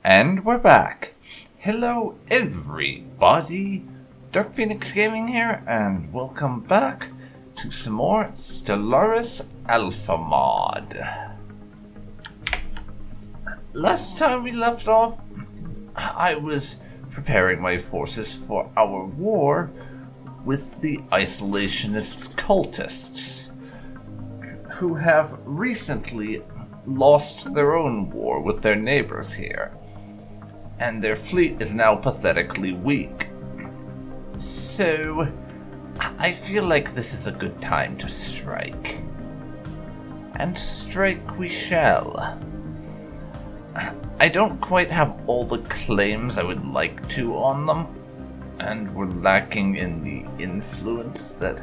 And we're back. Hello everybody, Dark Phoenix Gaming here, and welcome back to some more Stellaris AlphaMod. Last time we left off, I was preparing my forces for our war with the isolationist cultists, who have recently lost their own war with their neighbors here, and their fleet is now pathetically weak. So, I feel like this is a good time to strike. And strike we shall. I don't quite have all the claims I would like to on them, and we're lacking in the influence that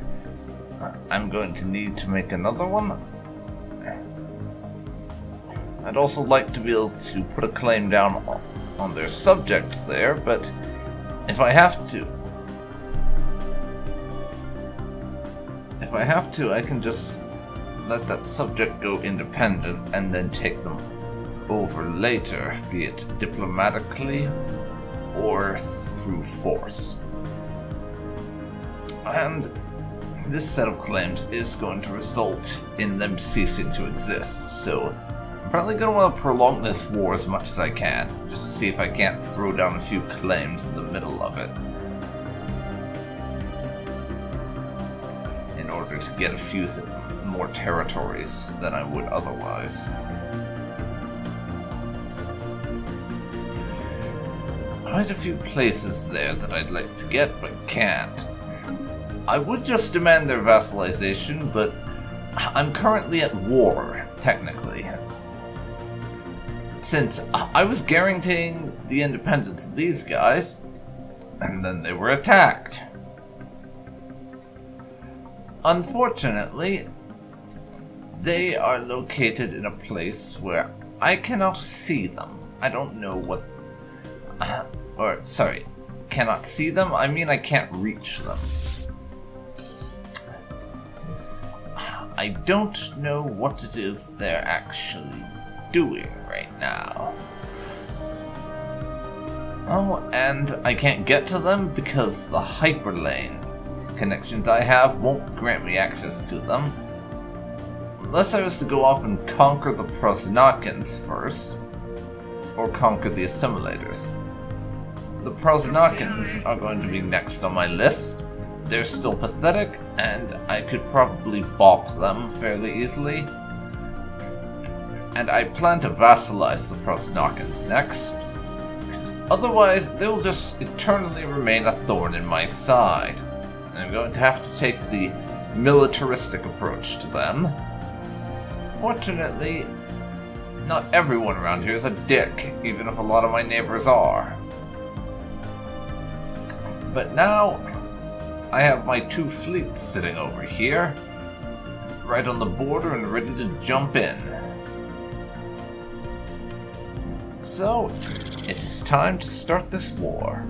I'm going to need to make another one. I'd also like to be able to put a claim down on their subject there, but if I have to, I can just let that subject go independent and then take them over later, be it diplomatically or through force. And this set of claims is going to result in them ceasing to exist, so I'm probably going to want to prolong this war as much as I can, just to see if I can't throw down a few claims in the middle of it, in order to get a few more territories than I would otherwise. Quite a few places there that I'd like to get, but can't. I would just demand their vassalization, but I'm currently at war, technically. Since I was guaranteeing the independence of these guys, and then they were attacked. Unfortunately, they are located in a place where I cannot see them. I don't know what... cannot see them? I mean I can't reach them. I don't know what it is they're actually doing right now. Oh, and I can't get to them because the hyperlane connections I have won't grant me access to them. Unless I was to go off and conquer the Prosnakans first, or conquer the assimilators. The Prosnakans are going to be next on my list. They're still pathetic, and I could probably bop them fairly easily. And I plan to vassalize the Prosnakans next, because otherwise they will just eternally remain a thorn in my side. I'm going to have to take the militaristic approach to them. Fortunately, not everyone around here is a dick, even if a lot of my neighbors are. But now, I have my two fleets sitting over here, right on the border and ready to jump in. So, it is time to start this war.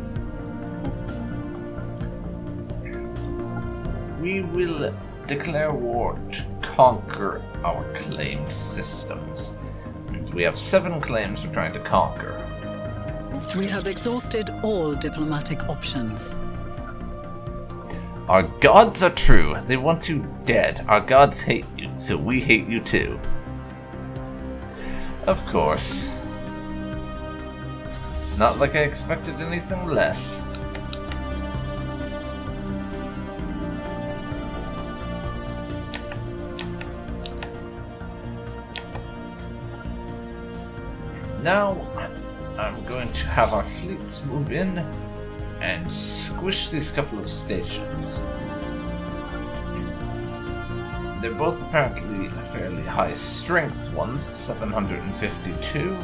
We will declare war to conquer our claimed systems. And we have 7 claims we're trying to conquer. We have exhausted all diplomatic options. Our gods are true. They want you dead. Our gods hate you, so we hate you too. Of course. Not like I expected anything less. Now, I'm going to have our fleets move in and squish these couple of stations. They're both apparently fairly high strength ones, 752.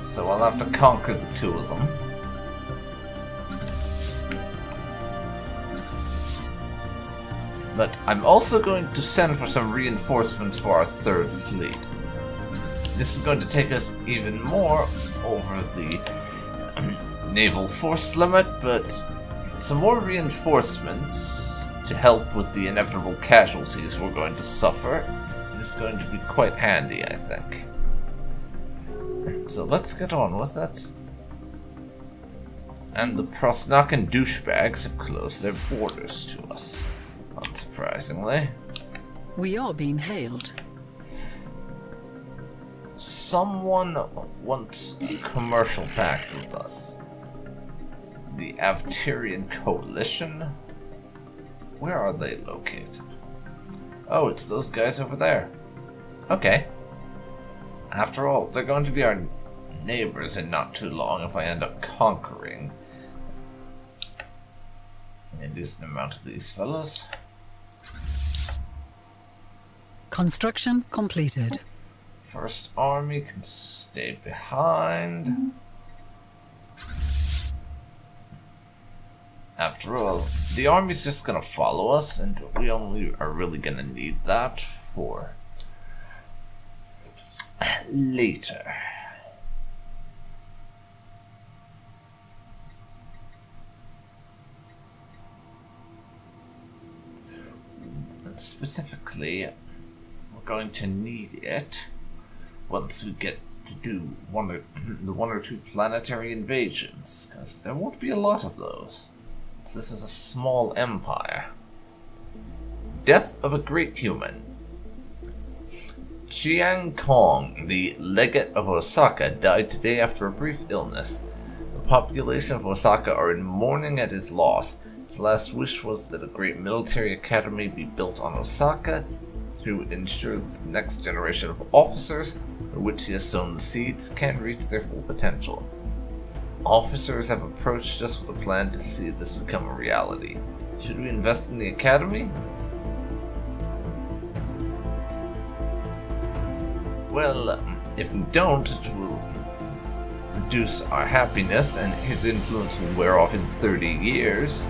So I'll have to conquer the 2 of them. But I'm also going to send for some reinforcements for our 3rd fleet. This is going to take us even more over the naval force limit, but some more reinforcements to help with the inevitable casualties we're going to suffer is going to be quite handy, I think. So let's get on with it. And the Prosnakan douchebags have closed their borders to us. Unsurprisingly. We are being hailed. Someone wants a commercial pact with us. The Avtirian Coalition? Where are they located? Oh, it's those guys over there. Okay. After all, they're going to be our neighbors in not too long if I end up conquering a decent amount of these fellows. Construction completed. First army can stay behind. After all, the army's just gonna follow us, and we only are really gonna need that for later. And specifically, we're going to need it once we get to do the one or two planetary invasions, because there won't be a lot of those. This is a small empire. Death of a great human. Chiang Kong, the legate of Osaka, died today after a brief illness. The population of Osaka are in mourning at his loss. His last wish was that a great military academy be built on Osaka to ensure that the next generation of officers, for which he has sown the seeds, can reach their full potential. Officers have approached us with a plan to see this become a reality. Should we invest in the academy? Well, if we don't, it will reduce our happiness and his influence will wear off in 30 years.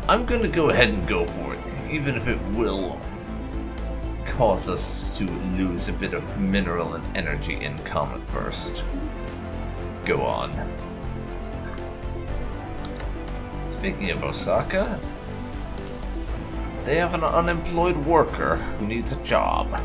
I'm gonna go ahead and go for it, even if it will cause us to lose a bit of mineral and energy income at first. Go on. Speaking of Osaka, they have an unemployed worker who needs a job.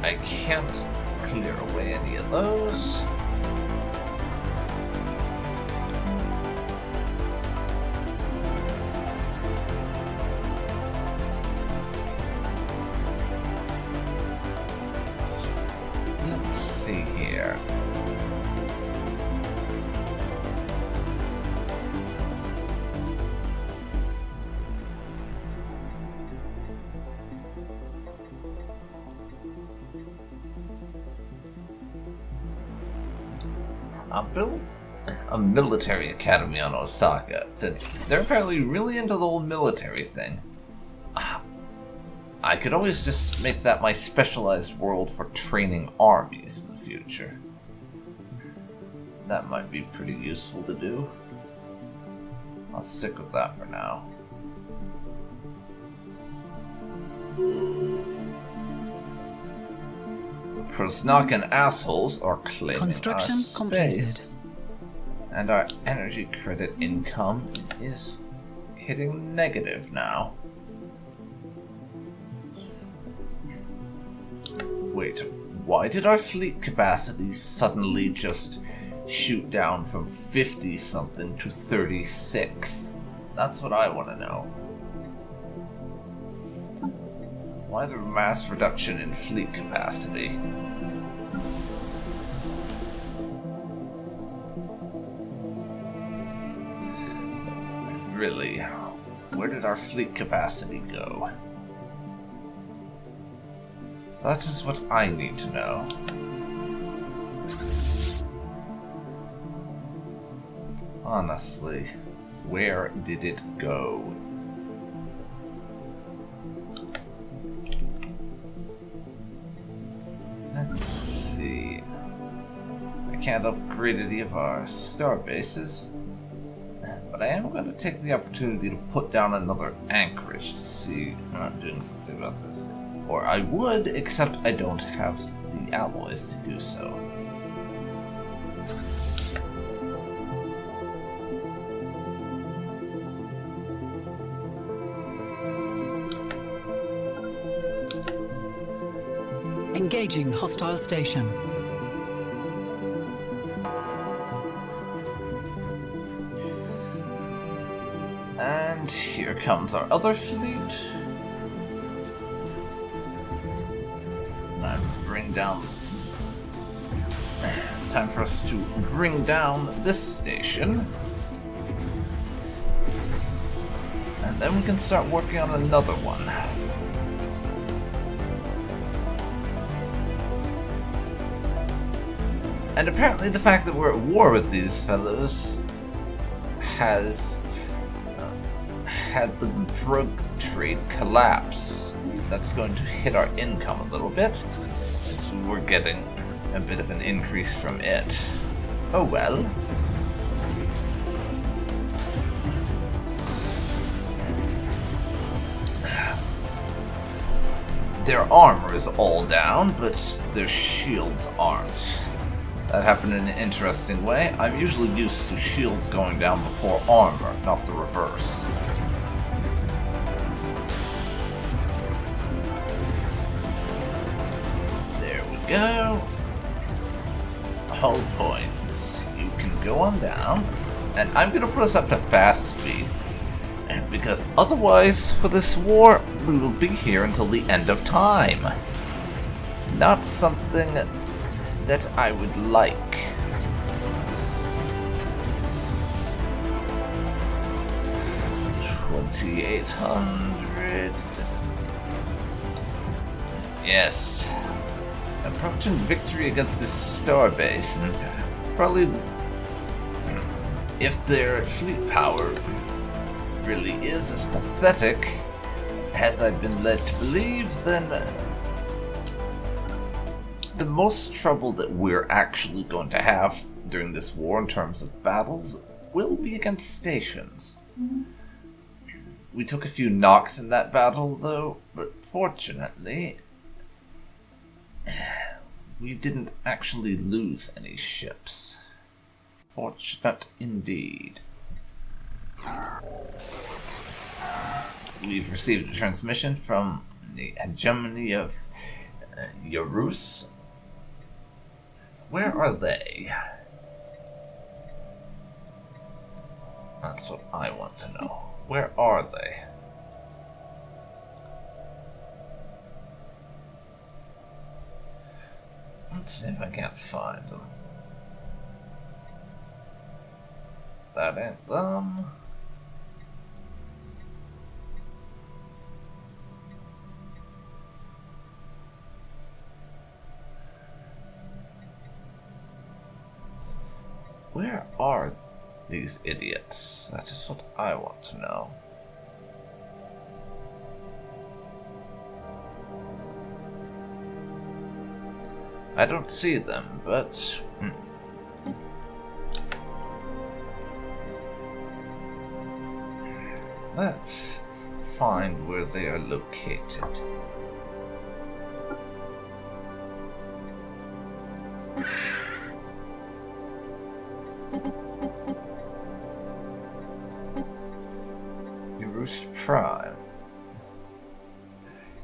I can't clear away any of those. Let's see here. I'll build a military academy on Osaka, since they're apparently really into the whole military thing. I could always just make that my specialized world for training armies in the future. That might be pretty useful to do. I'll stick with that for now. Prosnakan assholes are claiming Construction our space, completed. and our energy credit income is hitting negative now. Wait, why did our fleet capacity suddenly just shoot down from 50-something to 36? That's what I want to know. Why is there a mass reduction in fleet capacity? Really? Where did our fleet capacity go? That is what I need to know. Honestly, where did it go? Let's see. I can't upgrade any of our star bases, but I am going to take the opportunity to put down another anchorage to see if I'm doing something about this. Or I would, except I don't have the alloys to do so. Engaging hostile station. And here comes our other fleet. Time for us to bring down this station. And then we can start working on another one. And apparently the fact that we're at war with these fellows has had the drug trade collapse. That's going to hit our income a little bit, so we're getting a bit of an increase from it. Oh well. Their armor is all down, but their shields aren't. That happened in an interesting way. I'm usually used to shields going down before armor, not the reverse. There we go. Hull points. You can go on down. And I'm going to put us up to fast speed. Because otherwise, for this war, we will be here until the end of time. Not something that I would like. $2,800. Yes. Approaching victory against this star base, and probably if their fleet power really is as pathetic as I've been led to believe, then the most trouble that we're actually going to have during this war in terms of battles will be against stations. We took a few knocks in that battle, though, but fortunately, we didn't actually lose any ships. Fortunate indeed. We've received a transmission from the hegemony of Yarus. Where are they? That's what I want to know. Where are they? Let's see if I can't find them. That ain't them. Where are these idiots? That is what I want to know. I don't see them, but let's find where they are located. Eurus Prime.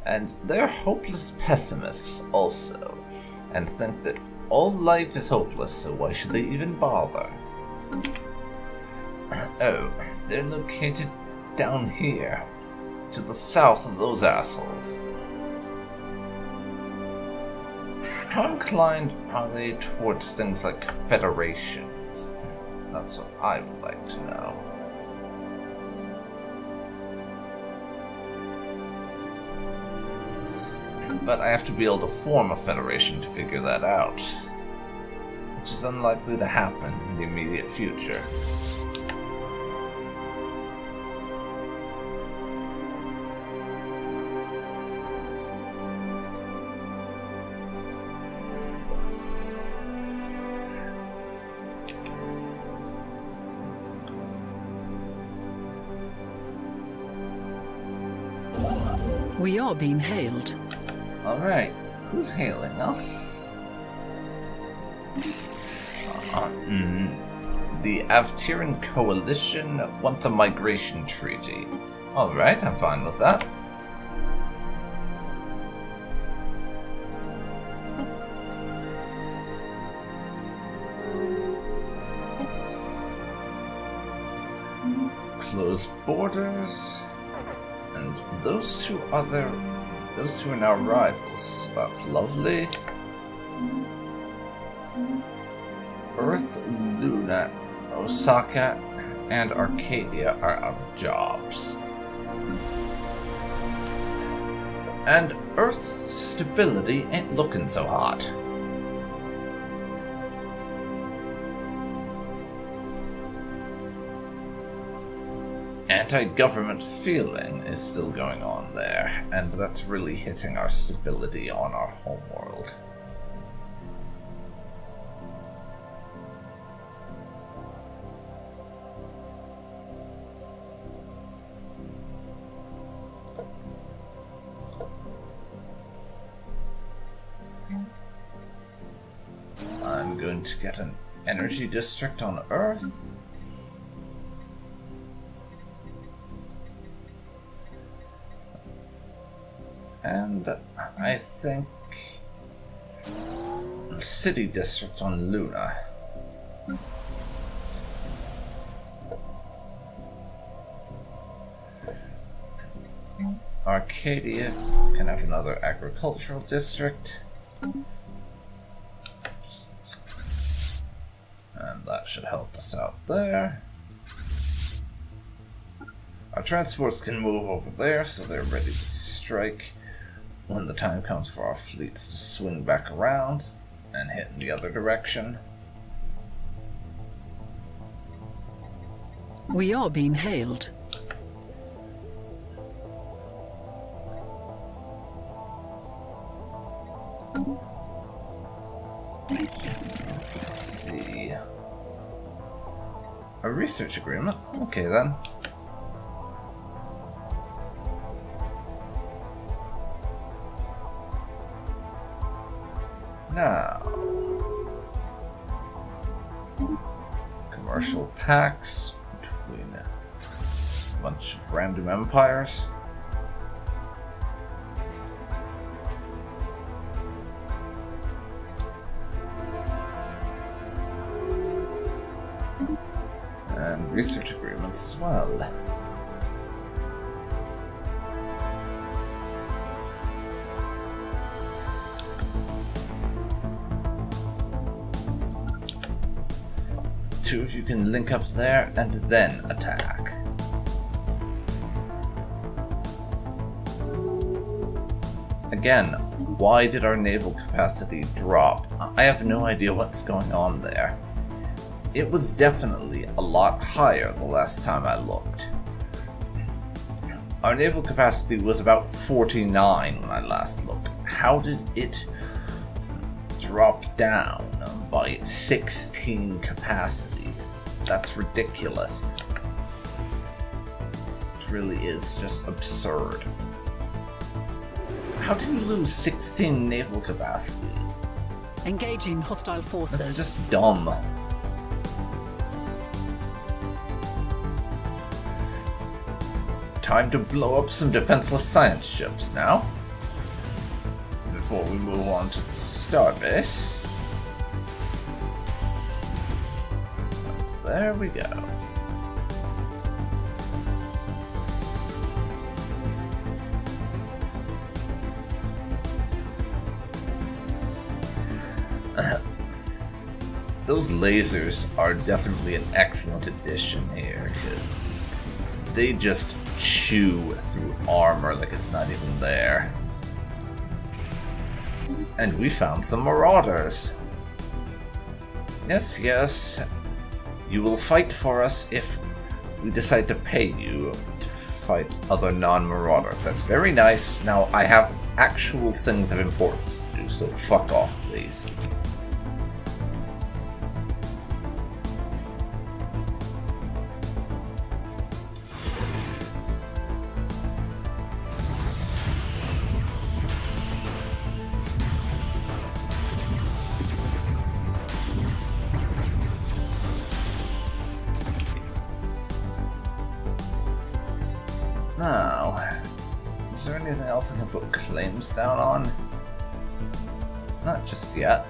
And they're hopeless pessimists also, and think that all life is hopeless, so why should they even bother? Oh, they're located down here, to the south of those assholes. How inclined are they towards things like federations? That's what I would like to know. But I have to be able to form a federation to figure that out, which is unlikely to happen in the immediate future. We are being hailed. Alright, who's hailing us? The Avtiran Coalition wants a migration treaty. Alright, I'm fine with that. Close borders. And those two are now rivals. That's lovely. Earth, Luna, Osaka, and Arcadia are out of jobs. And Earth's stability ain't looking so hot. Anti-government feeling is still going on there, and that's really hitting our stability on our homeworld. I'm going to get an energy district on Earth. And I think city district on Luna. Arcadia can have another agricultural district. And that should help us out there. Our transports can move over there, so they're ready to strike when the time comes for our fleets to swing back around and hit in the other direction. We are being hailed. Let's see. A research agreement? Okay then. Now, commercial pacts between a bunch of random empires. And research agreements as well. Two of you can link up there and then attack. Again, why did our naval capacity drop? I have no idea what's going on there. It was definitely a lot higher the last time I looked. Our naval capacity was about 49 when I last looked. How did it drop down by 16 capacity? That's ridiculous. It really is just absurd. How do you lose 16 naval capacity? Engaging hostile forces. That's just dumb. Time to blow up some defenseless science ships now. Before we move on to the starbase. There we go. Those lasers are definitely an excellent addition here, because they just chew through armor like it's not even there. And we found some marauders. Yes, yes. You will fight for us if we decide to pay you to fight other non-marauders. That's very nice. Now, I have actual things of importance to do, so fuck off, please. Now, is there anything else I can put claims down on? Not just yet.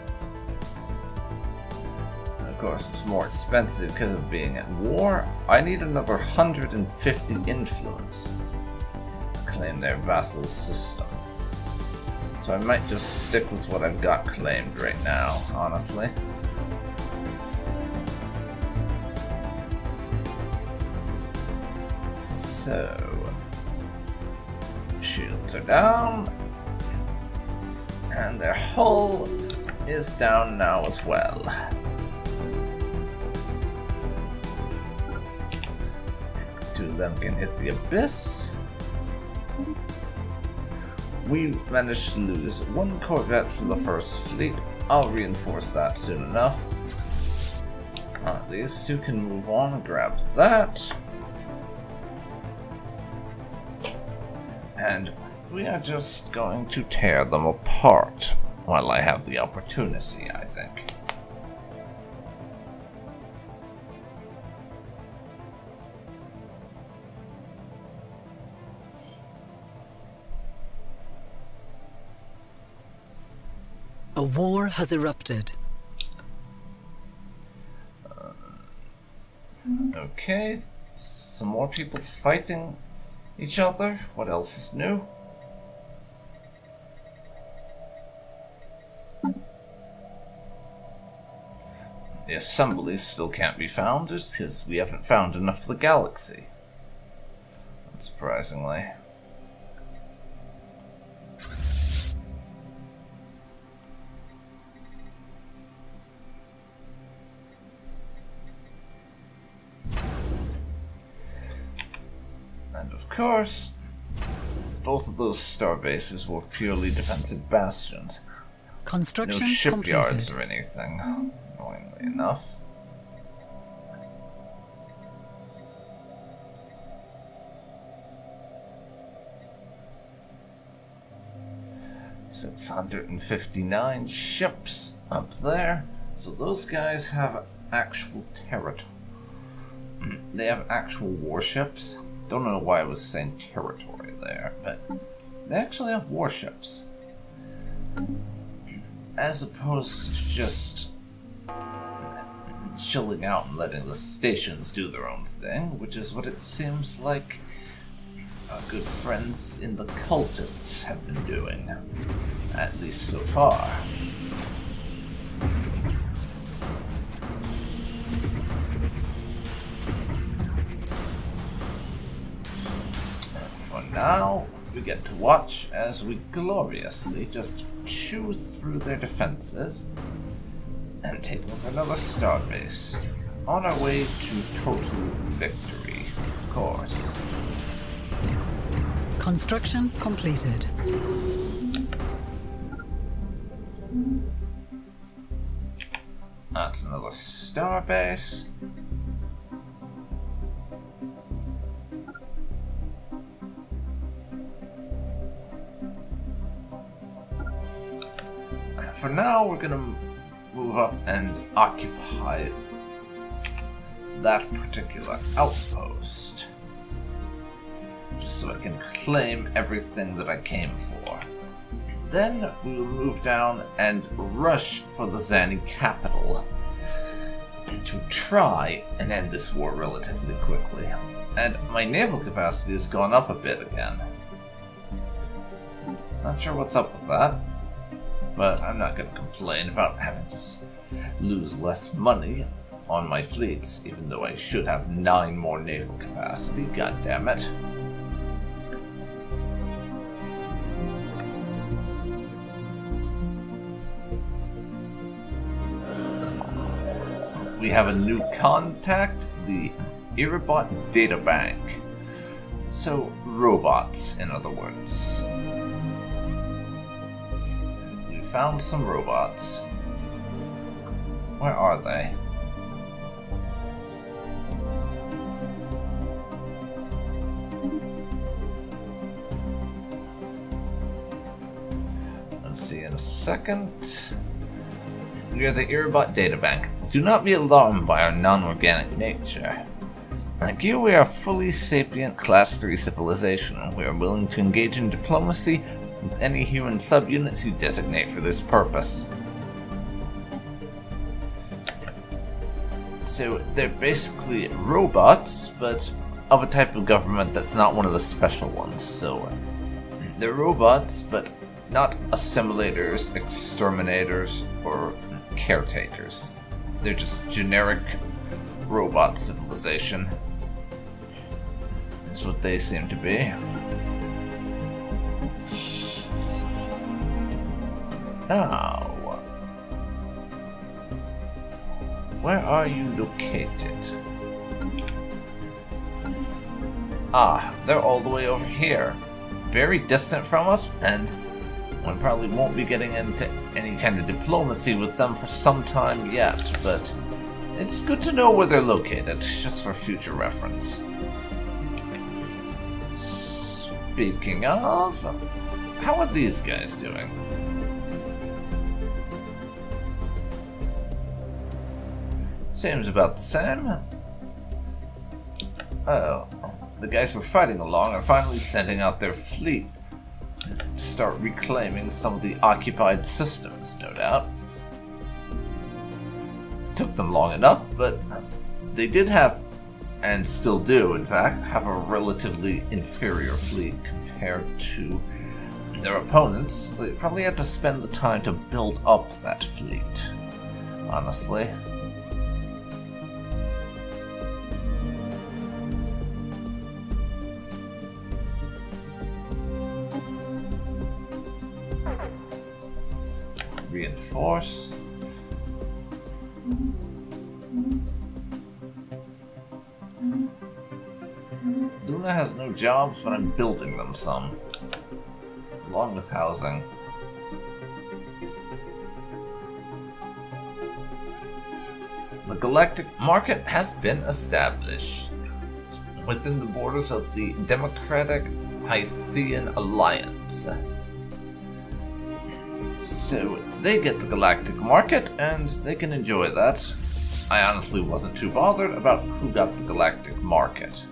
And of course, it's more expensive because of being at war. I need another 150 influence to claim their vassal system. So I might just stick with what I've got claimed right now, honestly. So, shields are down, and their hull is down now as well. Two of them can hit the abyss. We managed to lose one corvette from the first fleet. I'll reinforce that soon enough. These two can move on and grab that. And we are just going to tear them apart while I have the opportunity, I think. A war has erupted. Okay, some more people fighting each other. What else is new? The assemblies still can't be found just because we haven't found enough of the galaxy. Unsurprisingly. And of course, both of those star bases were purely defensive bastions. Construction No shipyards completed. or anything, annoyingly enough. $659 ships up there. So those guys have actual territory. They have actual warships. Don't know why I was saying territory there, but they actually have warships. As opposed to just chilling out and letting the stations do their own thing, which is what it seems like our good friends in the cultists have been doing, at least so far. For now, we get to watch as we gloriously just chew through their defenses and take over another starbase. On our way to total victory, of course. Construction completed. That's another starbase. For now, we're gonna move up and occupy that particular outpost, just so I can claim everything that I came for. Then we will move down and rush for the Zani capital to try and end this war relatively quickly. And my naval capacity has gone up a bit again. Not sure what's up with that, but I'm not going to complain about having to lose less money on my fleets, even though I should have 9 more naval capacity, god damn it. We have a new contact, the Irabot Data Bank. So, robots, in other words. We found some robots. Where are they? Let's see in a second. We are the Irabot Data Bank. Do not be alarmed by our non-organic nature. Like you, we are a fully sapient Class 3 civilization, and we are willing to engage in diplomacy with any human subunits you designate for this purpose. So they're basically robots, but of a type of government that's not one of the special ones. So they're robots, but not assimilators, exterminators, or caretakers. They're just generic robot civilization. That's what they seem to be. Now, where are you located? Ah, they're all the way over here. Very distant from us, and we probably won't be getting into any kind of diplomacy with them for some time yet, but it's good to know where they're located, just for future reference. Speaking of, how are these guys doing? Seems about the same. Oh, the guys we're fighting along are finally sending out their fleet to start reclaiming some of the occupied systems, no doubt. Took them long enough, but they did have, and still do in fact, have a relatively inferior fleet compared to their opponents. They probably had to spend the time to build up that fleet, honestly. Reinforce. Luna has no jobs, but I'm building them some, along with housing. The galactic market has been established within the borders of the Democratic Hythian Alliance. So they get the galactic market, and they can enjoy that. I honestly wasn't too bothered about who got the galactic market.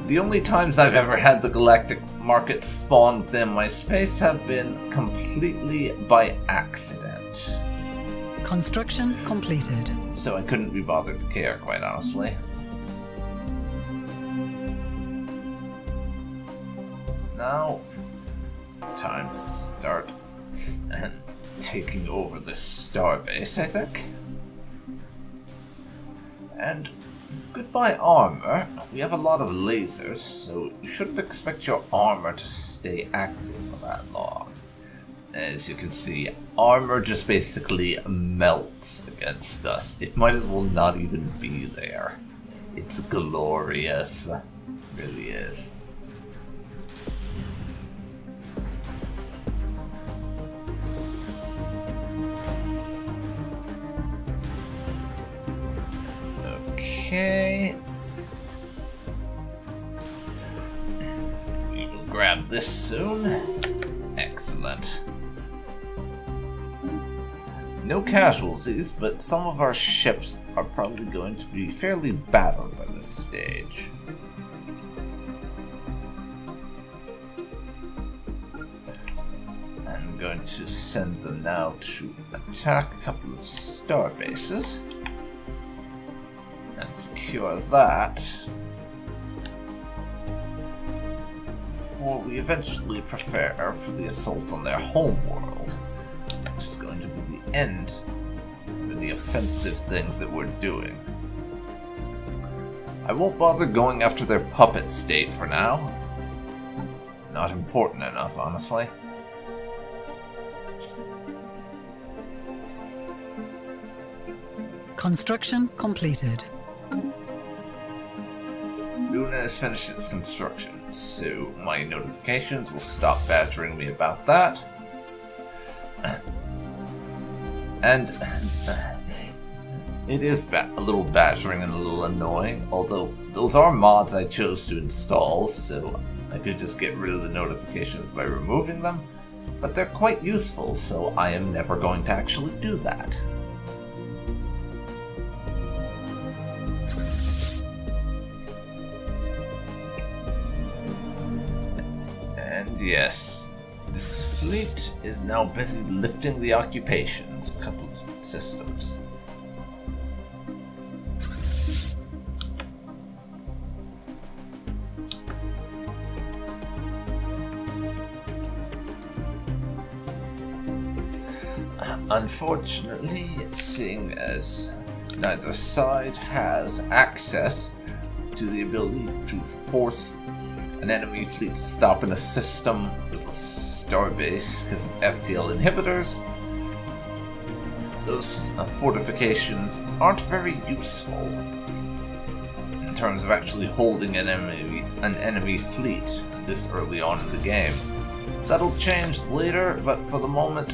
The only times I've ever had the galactic market spawn within my space have been completely by accident. Construction completed. So I couldn't be bothered to care, quite honestly. Now, time to start taking over this starbase, I think. And goodbye armor. We have a lot of lasers, so you shouldn't expect your armor to stay active for that long. As you can see, armor just basically melts against us. It might as well not even be there. It's glorious. It really is. Okay. We will grab this soon. Excellent. No casualties, but some of our ships are probably going to be fairly battered by this stage. I'm going to send them now to attack a couple of star bases and secure that before we eventually prepare for the assault on their home world, which is going to be the end for the offensive things that we're doing. I won't bother going after their puppet state for now. Not important enough, honestly. Construction completed. Luna has finished its construction, so my notifications will stop badgering me about that. And it is a little badgering and a little annoying, although those are mods I chose to install, so I could just get rid of the notifications by removing them, but they're quite useful, so I am never going to actually do that. Yes, this fleet is now busy lifting the occupations of a couple of systems. Unfortunately, seeing as neither side has access to the ability to force an enemy fleet to stop in a system with a starbase because of FTL inhibitors, those fortifications aren't very useful in terms of actually holding an enemy fleet this early on in the game. That'll change later, but for the moment,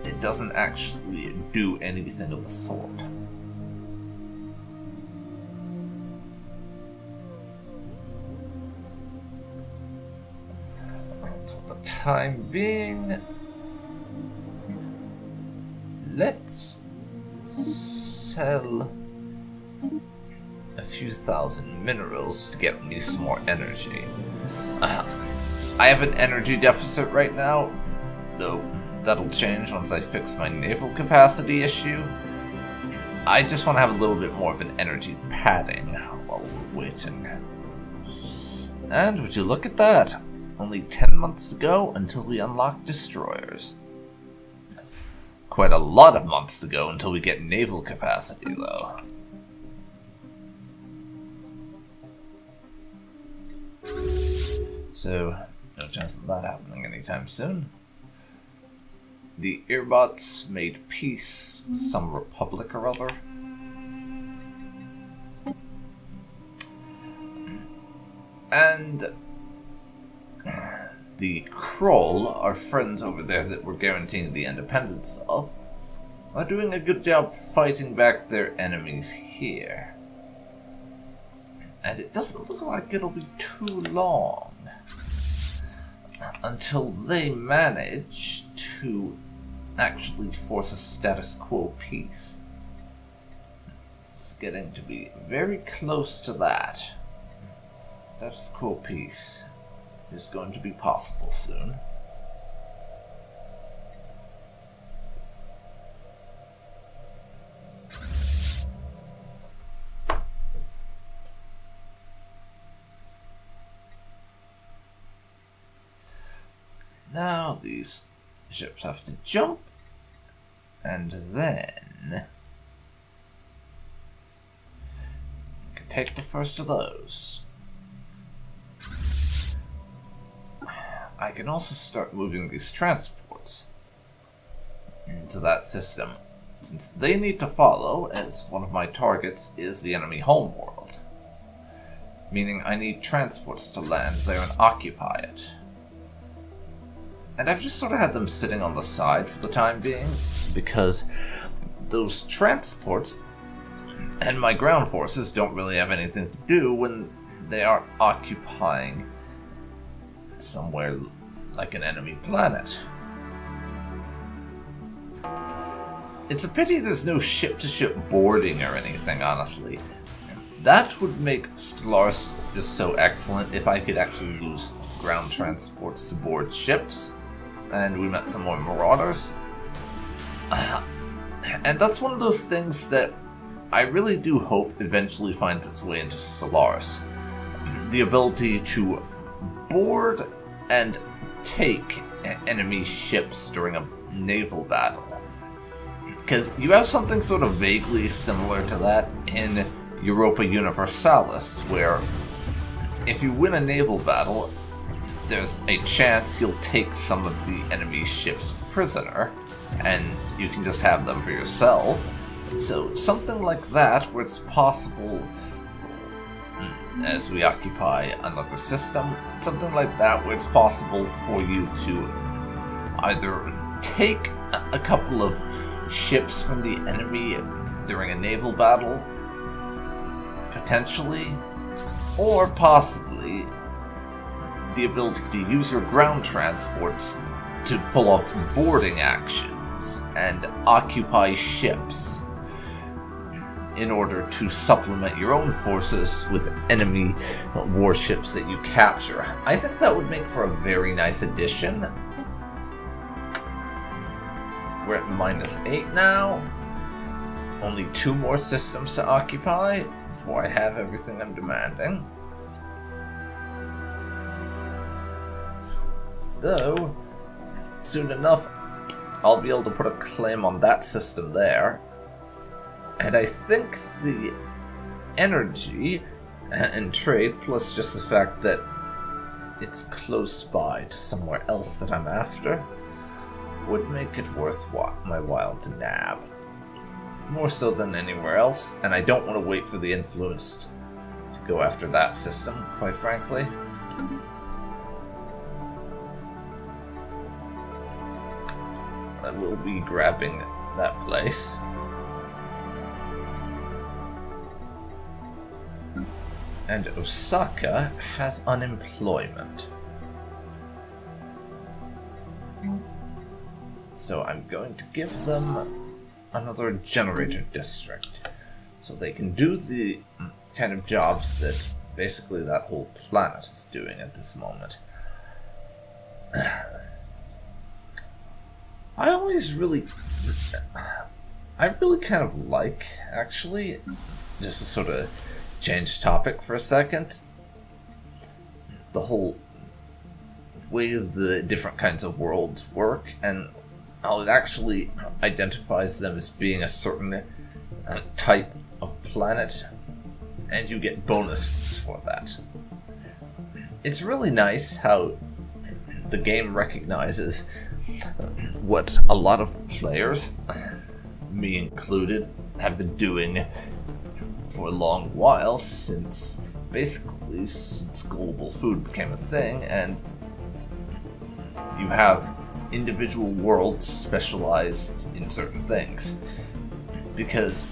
it doesn't actually do anything of the sort. For the time being, let's sell a few thousand minerals to get me some more energy. I have an energy deficit right now, though that'll change once I fix my naval capacity issue. I just want to have a little bit more of an energy padding while we're waiting. And would you look at that? Only 10 months to go until we unlock destroyers. Quite a lot of months to go until we get naval capacity, though. So, no chance of that happening anytime soon. The Earbots made peace with some republic or other. And the Kroll, our friends over there that we're guaranteeing the independence of, are doing a good job fighting back their enemies here. And it doesn't look like it'll be too long until they manage to actually force a status quo peace. It's getting to be very close to that. Status quo peace is going to be possible soon. Now these ships have to jump, and then we can take the first of those. I can also start moving these transports into that system, since they need to follow, as one of my targets is the enemy homeworld, meaning I need transports to land there and occupy it. And I've just sort of had them sitting on the side for the time being, because those transports and my ground forces don't really have anything to do when they are occupying somewhere like an enemy planet. It's a pity there's no ship-to-ship boarding or anything, honestly. That would make Stellaris just so excellent if I could actually use ground transports to board ships, and we met some more marauders. And that's one of those things that I really do hope eventually finds its way into Stellaris. The ability to board and take enemy ships during a naval battle. Because you have something sort of vaguely similar to that in Europa Universalis, where if you win a naval battle, there's a chance you'll take some of the enemy ships prisoner, and you can just have them for yourself. So something like that, where it's possible, as we occupy another system, something like that where it's possible for you to either take a couple of ships from the enemy during a naval battle, potentially, or possibly the ability to use your ground transports to pull off boarding actions and occupy ships in order to supplement your own forces with enemy warships that you capture. I think that would make for a very nice addition. We're at -8 now. Only 2 more systems to occupy before I have everything I'm demanding. Though, soon enough, I'll be able to put a claim on that system there. And I think the energy and trade, plus just the fact that it's close by to somewhere else that I'm after, would make it worth my while to nab. More so than anywhere else, and I don't want to wait for the influenced to go after that system, quite frankly. I will be grabbing that place. And Osaka has unemployment. So I'm going to give them another generator district, so they can do the kind of jobs that basically that whole planet is doing at this moment. I really kind of like, actually, just to sort of change topic for a second, the whole way the different kinds of worlds work, and how it actually identifies them as being a certain type of planet, and you get bonuses for that. It's really nice how the game recognizes what a lot of players, me included, have been doing for a long while, since global food became a thing, and you have individual worlds specialized in certain things. Because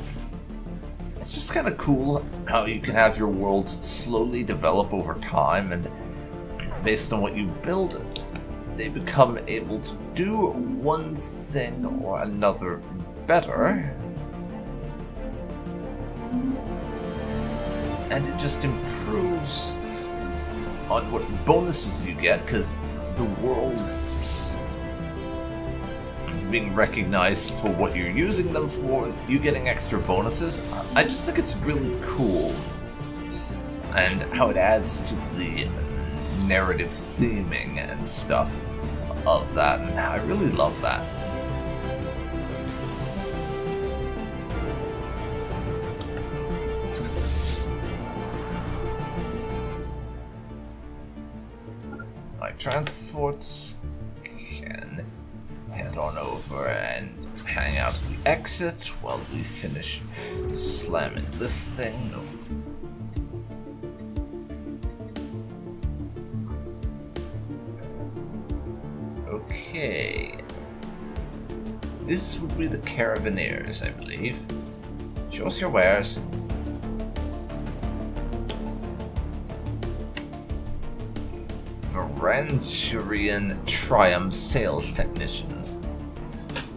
it's just kind of cool how you can have your worlds slowly develop over time, and based on what you build, they become able to do one thing or another better. And it just improves on what bonuses you get, because the world is being recognized for what you're using them for, you getting extra bonuses. I just think it's really cool, and how it adds to the narrative theming and stuff of that, and I really love that. My transports can head on over and hang out at the exit while we finish slamming this thing. Okay. This would be the Caravaneers, I believe. Show us your wares. Varangian Triumph sales technicians.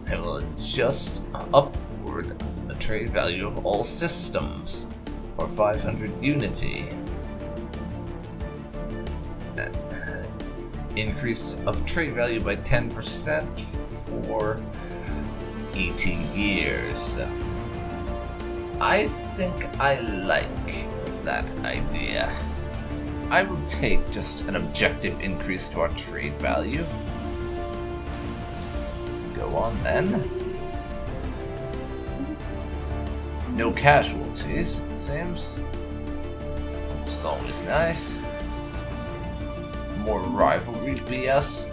I will adjust upward the trade value of all systems for 500 unity. Increase of trade value by 10% for 80 years. I think I like that idea. I will take just an objective increase to our trade value. Go on then. No casualties, it seems. Which is always nice. More rivalry BS.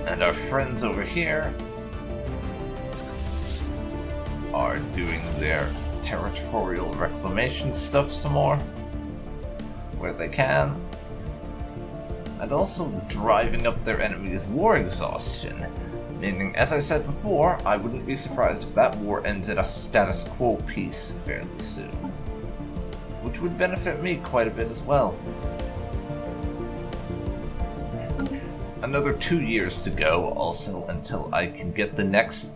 And our friends over here are doing their territorial reclamation stuff some more, where they can, and also driving up their enemies' war exhaustion. Meaning, as I said before, I wouldn't be surprised if that war ends at a status quo peace fairly soon. Which would benefit me quite a bit as well. Another 2 years to go also until I can get the next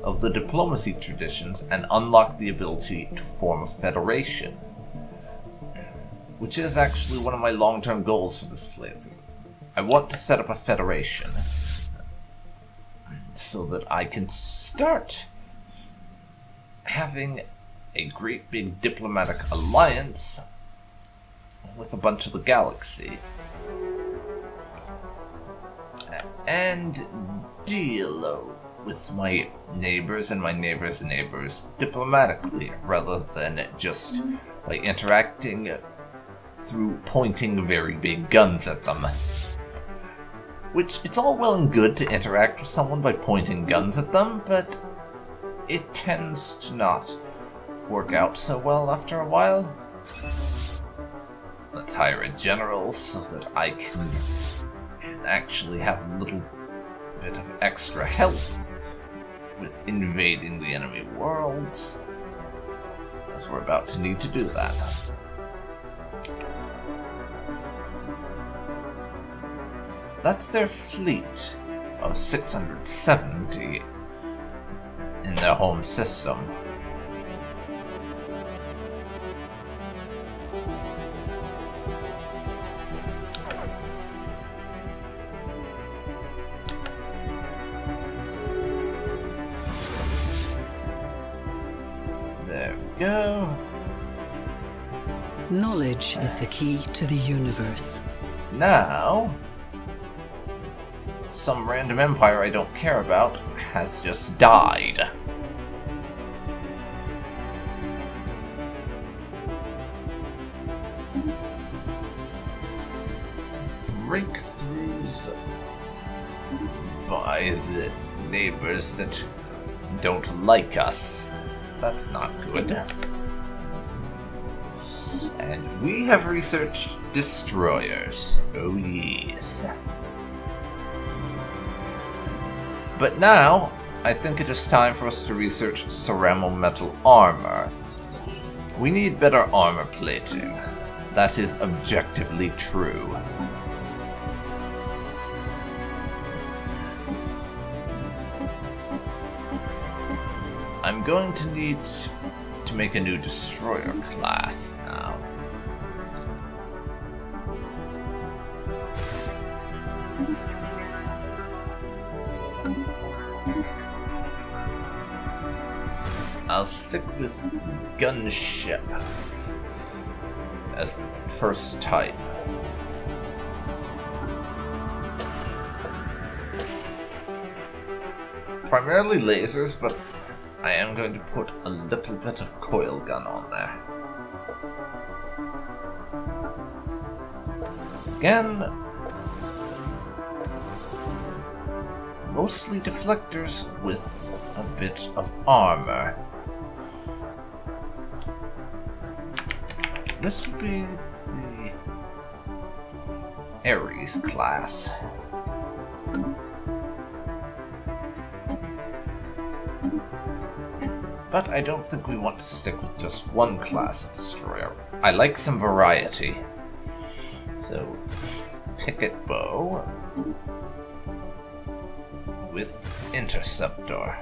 of the diplomacy traditions and unlock the ability to form a federation. Which is actually one of my long-term goals for this playthrough. I want to set up a federation, so that I can start having a great big diplomatic alliance with a bunch of the galaxy. And deal with my neighbors and my neighbors' neighbors diplomatically, rather than just by interacting through pointing very big guns at them. Which, it's all well and good to interact with someone by pointing guns at them, but it tends to not work out so well after a while. Let's hire a general so that I can actually have a little bit of extra help with invading the enemy worlds, as we're about to need to do that. That's their fleet of 670 in their home system. There we go. Knowledge is the key to the universe. Now, some random empire I don't care about has just died. Breakthroughs by the neighbors that don't like us. That's not good. And we have researched destroyers. Oh yes. But now, I think it is time for us to research ceramo metal armor. We need better armor plating. That is objectively true. I'm going to need to make a new destroyer class now. I'll stick with gunship as the first type. Primarily lasers, but I am going to put a little bit of coil gun on there. Again, mostly deflectors with a bit of armor. This would be the Ares class. But I don't think we want to stick with just one class of destroyer. I like some variety. So, picket bow with interceptor.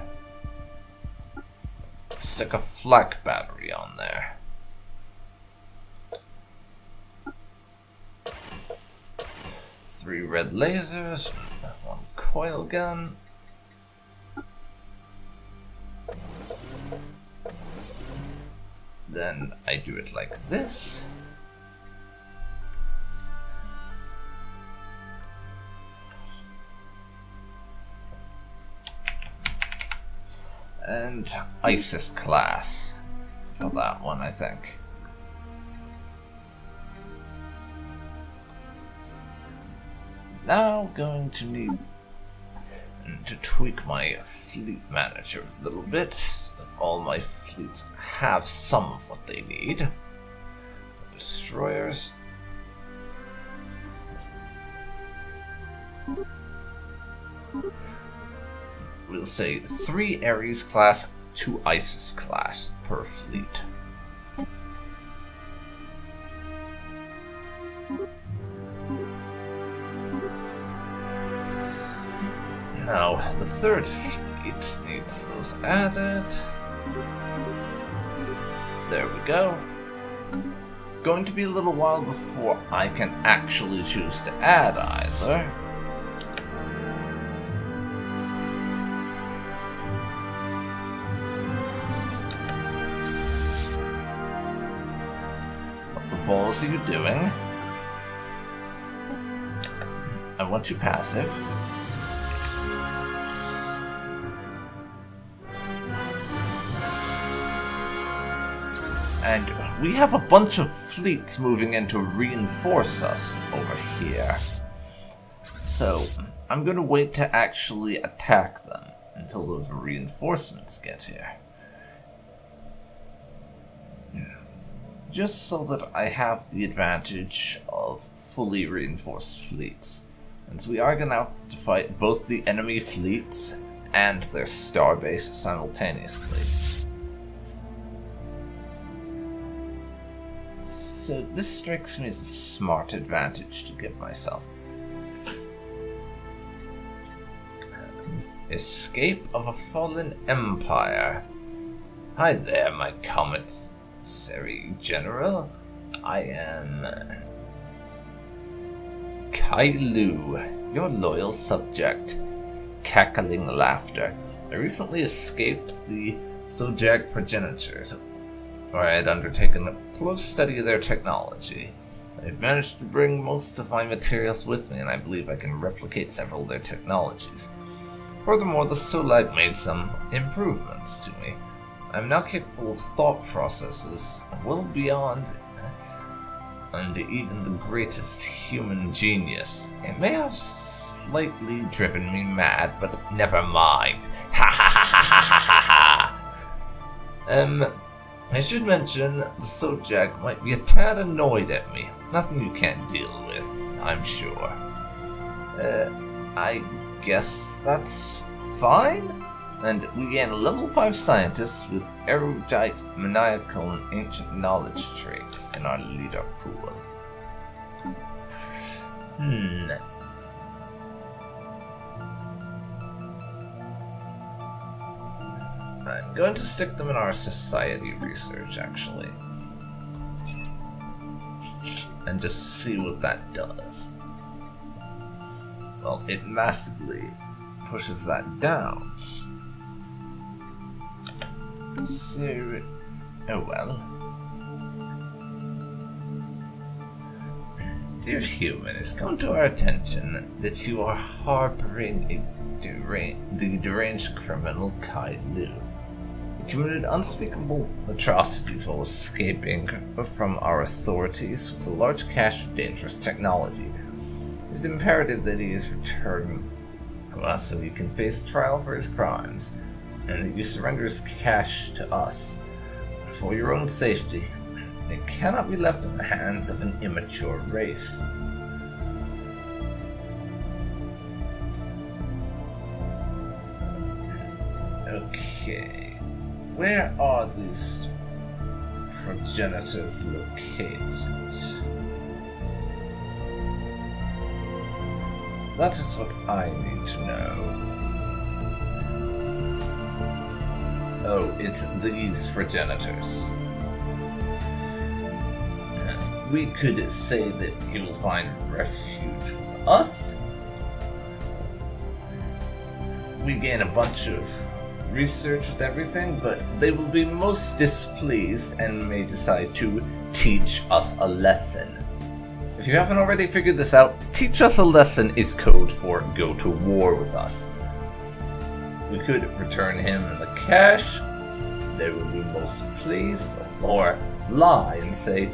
Stick a flak battery on there. Three red lasers, one coil gun. Then I do it like this. And ISIS class for that one, I think. Now going to need to tweak my fleet manager a little bit so that all my fleets have some of what they need. Destroyers. We'll say 3 Ares class, 2 ISIS class per fleet. Now, the third fleet needs those added. There we go. It's going to be a little while before I can actually choose to add either. What the balls are you doing? I want you passive. And we have a bunch of fleets moving in to reinforce us over here. So, I'm gonna wait to actually attack them until those reinforcements get here. Just so that I have the advantage of fully reinforced fleets. And so we are gonna have to fight both the enemy fleets and their starbase simultaneously. So this strikes me as a smart advantage to give myself. Escape of a fallen empire. Hi there, my commissary general. I am Kailu, your loyal subject. Cackling laughter. I recently escaped the Sojak progenitors, where I had undertaken a close study of their technology. I've managed to bring most of my materials with me, and I believe I can replicate several of their technologies. Furthermore, the Solag made some improvements to me. I'm now capable of thought processes well beyond and even the greatest human genius. It may have slightly driven me mad, but never mind. Ha ha ha ha ha ha ha! I should mention, the Sojak might be a tad annoyed at me. Nothing you can't deal with, I'm sure. I guess that's fine? And we gain a level 5 scientist with erudite, maniacal, and ancient knowledge traits in our leader pool. I'm going to stick them in our society research, actually. And just see what that does. Well, it massively pushes that down. So, oh well. Dear human, it's come to our attention that you are harboring the deranged criminal Kai Lu. He committed unspeakable atrocities while escaping from our authorities with a large cache of dangerous technology. It is imperative that he is returned to us so he can face trial for his crimes, and that you surrender his cache to us. For your own safety, it cannot be left in the hands of an immature race. Okay, where are these progenitors located? That is what I need to know. Oh, it's these progenitors. We could say that he will find refuge with us. We gain a bunch of research with everything, but they will be most displeased and may decide to teach us a lesson. If you haven't already figured this out, teach us a lesson is code for go to war with us. We could return him in the cache. They would be most pleased, or lie and say,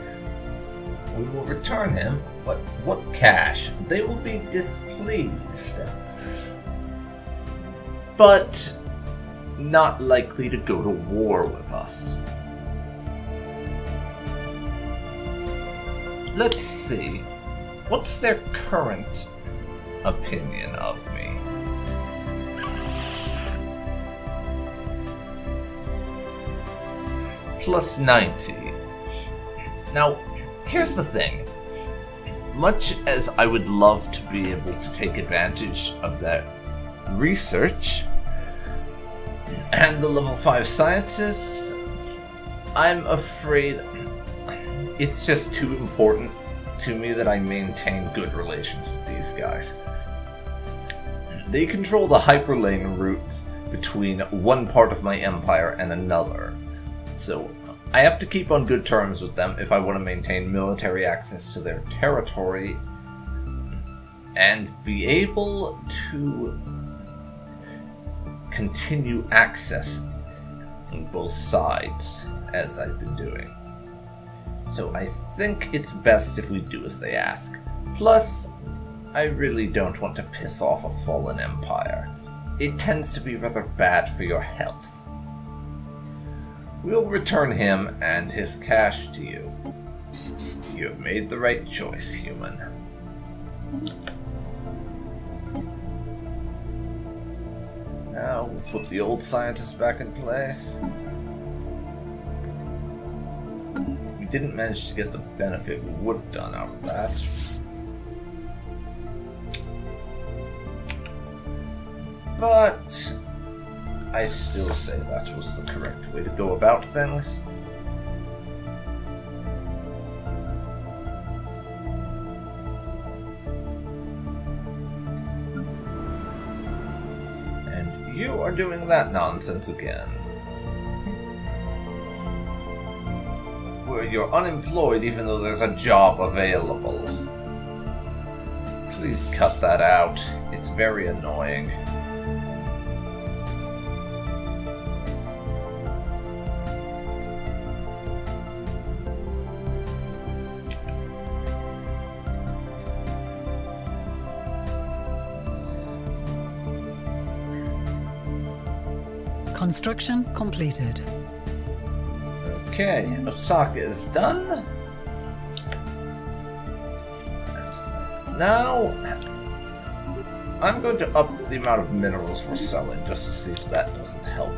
we will return him, but what cache? They will be displeased. But not likely to go to war with us. Let's see. What's their current opinion of me? Plus 90. Now, here's the thing. Much as I would love to be able to take advantage of that research and the level 5 scientist, I'm afraid it's just too important to me that I maintain good relations with these guys. They control the hyperlane route between one part of my empire and another, so I have to keep on good terms with them if I want to maintain military access to their territory and be able to continue access on both sides, as I've been doing. So I think it's best if we do as they ask. Plus, I really don't want to piss off a fallen empire. It tends to be rather bad for your health. We'll return him and his cash to you. You have made the right choice, human. Now we'll put the old scientist back in place. We didn't manage to get the benefit we would have done out of that. But I still say that was the correct way to go about things. And you are doing that nonsense again. Where you're unemployed even though there's a job available. Please cut that out. It's very annoying. Construction completed. Okay, Osaka is done. And now, I'm going to up the amount of minerals we're selling just to see if that doesn't help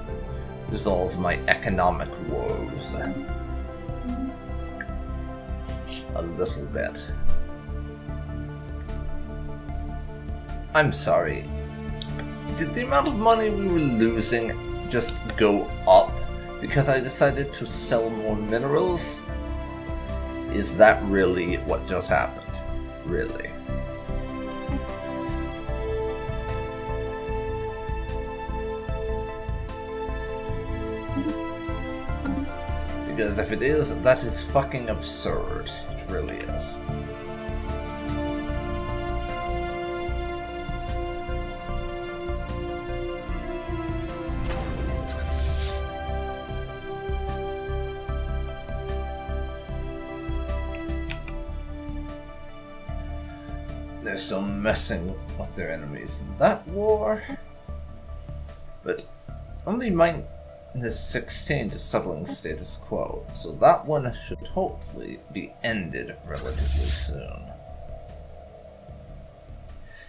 resolve my economic woes. A little bit. I'm sorry. Did the amount of money we were losing just go up because I decided to sell more minerals? Is that really what just happened? Really? Because if it is, that is fucking absurd. It really is. They're still messing with their enemies in that war. But only minus 16 to settling status quo, so that one should hopefully be ended relatively soon.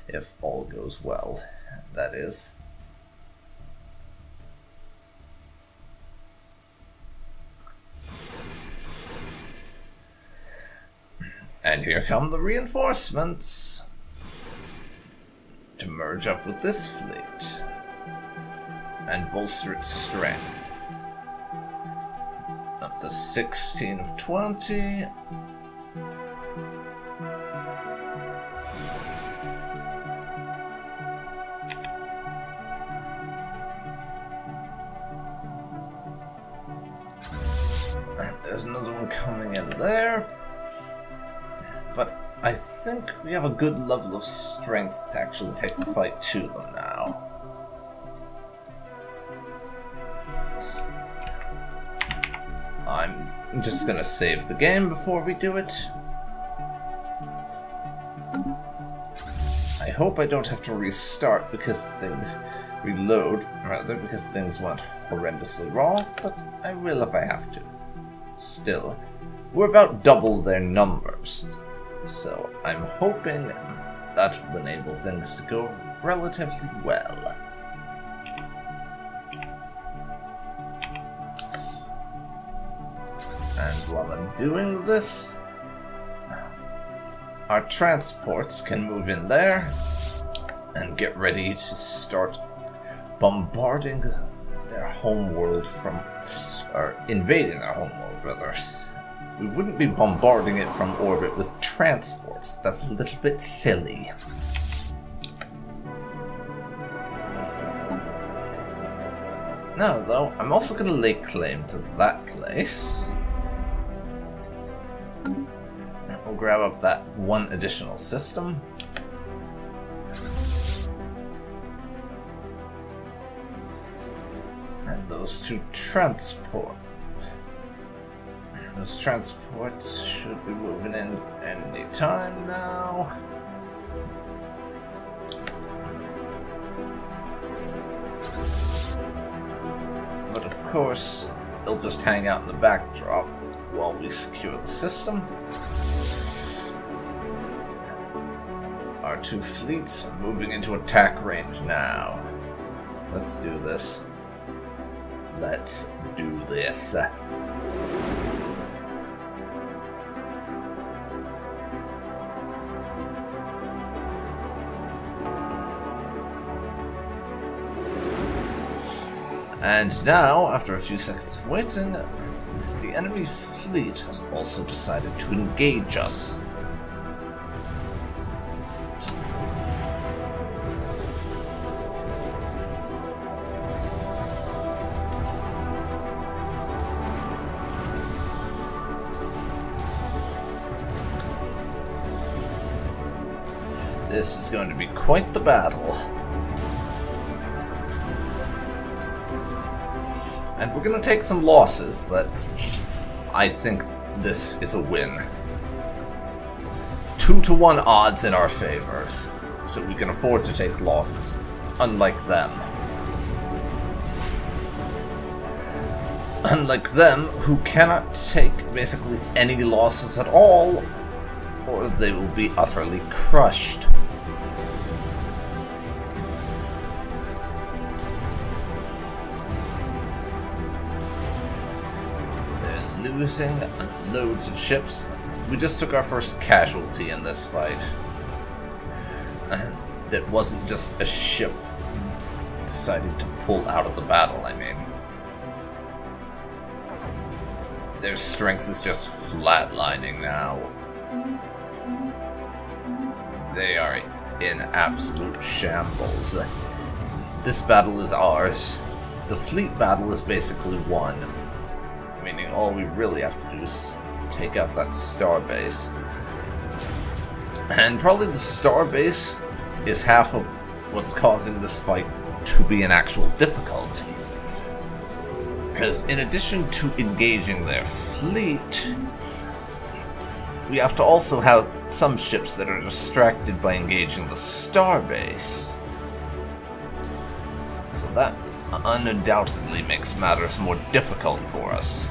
If all goes well, that is. And here come the reinforcements to merge up with this fleet and bolster its strength. Up to 16 of 20. There's another one coming in there. But I think we have a good level of strength to actually take the fight to them now. I'm just gonna save the game before we do it. I hope I don't have to restart because reload because things went horrendously wrong, but I will if I have to. Still, we're about double their numbers. So I'm hoping that will enable things to go relatively well. And while I'm doing this, our transports can move in there and get ready to start bombarding their homeworld or invading their homeworld rather. We wouldn't be bombarding it from orbit with transports. That's a little bit silly. Now, though, I'm also going to lay claim to that place. We'll grab up that one additional system. those two transport. Those transports should be moving in any time now. But of course, they'll just hang out in the backdrop while we secure the system. Our two fleets are moving into attack range now. Let's do this. Let's do this. And now, after a few seconds of waiting, the enemy fleet has also decided to engage us. This is going to be quite the battle. And we're going to take some losses, but I think this is a win. 2-to-1 odds in our favors, so we can afford to take losses, unlike them. Unlike them, who cannot take basically any losses at all, or they will be utterly crushed. Losing loads of ships. We just took our first casualty in this fight. And it wasn't just a ship deciding to pull out of the battle, I mean. Their strength is just flatlining now. They are in absolute shambles. This battle is ours. The fleet battle is basically won. Meaning all we really have to do is take out that starbase. And probably the starbase is half of what's causing this fight to be an actual difficulty. Because in addition to engaging their fleet, we have to also have some ships that are distracted by engaging the starbase. So that undoubtedly makes matters more difficult for us.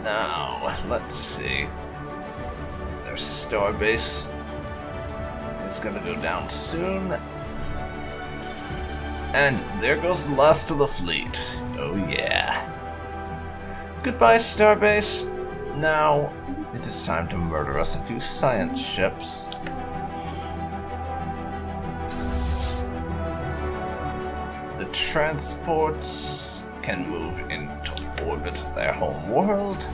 Now, let's see. Their starbase is gonna go down soon. And there goes the last of the fleet. Oh yeah. Goodbye, starbase. Now, it is time to murder us a few science ships. The transports can move into orbit of their home world.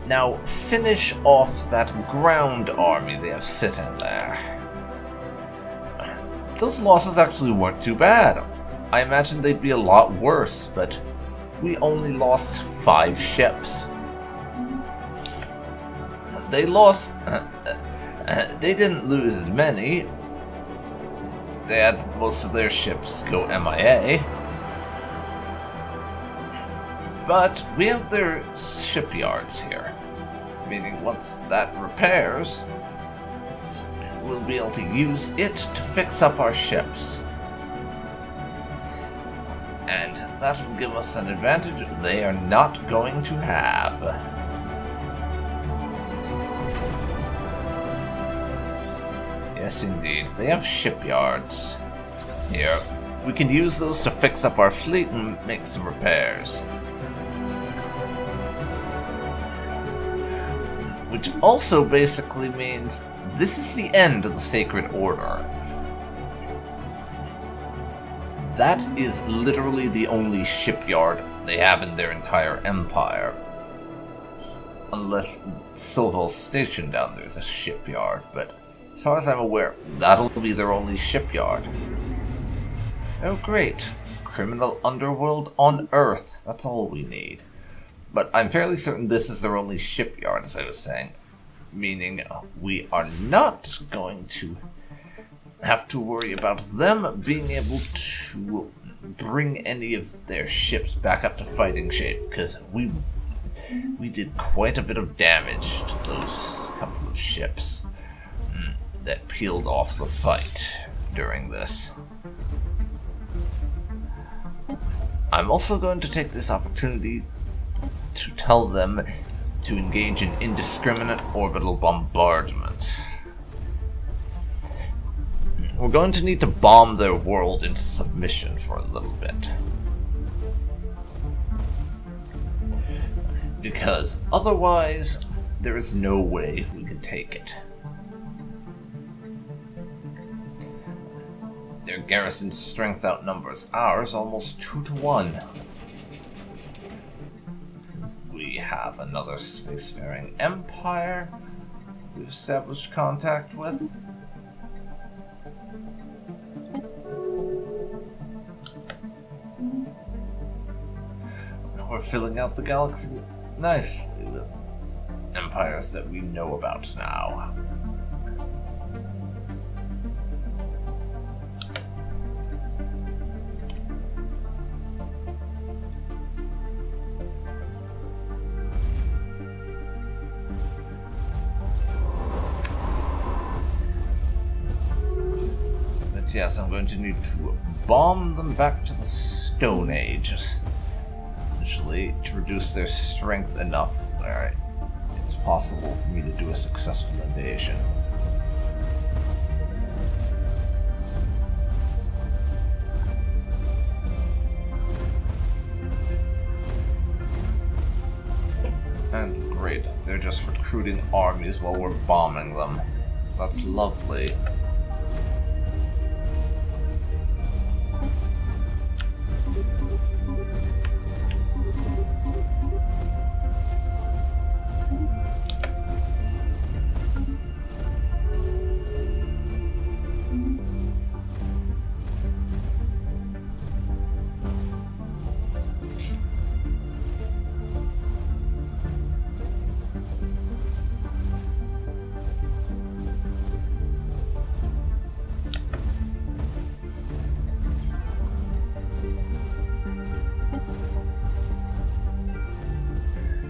Now, finish off that ground army they have sitting there. Those losses actually weren't too bad. I imagined they'd be a lot worse, but we only lost 5 ships. They lost... they didn't lose as many. They had most of their ships go MIA. But we have their shipyards here. Meaning once that repairs, we'll be able to use it to fix up our ships. And that will give us an advantage they are not going to have. Yes, indeed. They have shipyards. Here, we can use those to fix up our fleet and make some repairs. Which also basically means this is the end of the Sacred Order. That is literally the only shipyard they have in their entire empire. Unless Silval Station down there is a shipyard, but as far as I'm aware, that'll be their only shipyard. Oh great. Criminal underworld on Earth. That's all we need. But I'm fairly certain this is their only shipyard, as I was saying. Meaning we are not going to have to worry about them being able to bring any of their ships back up to fighting shape, because we did quite a bit of damage to those couple of ships that peeled off the fight during this. I'm also going to take this opportunity to tell them to engage in indiscriminate orbital bombardment. We're going to need to bomb their world into submission for a little bit. Because otherwise, there is no way we can take it. Their garrison's strength outnumbers ours almost 2 to 1. We have another spacefaring empire we've established contact with. We're filling out the galaxy nicely with empires that we know about now. But yes, I'm going to need to bomb them back to the Stone Age. To reduce their strength enough where it's possible for me to do a successful invasion. And great, they're just recruiting armies while we're bombing them. That's lovely.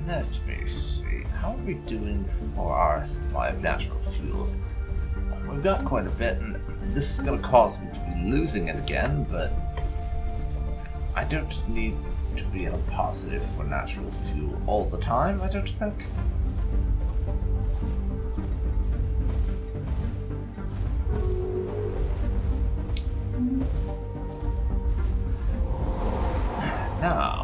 Let me see. How are we doing for our supply of natural fuels? We've got quite a bit, and this is going to cause me to be losing it again, but I don't need to be in a positive for natural fuel all the time, I don't think. Now...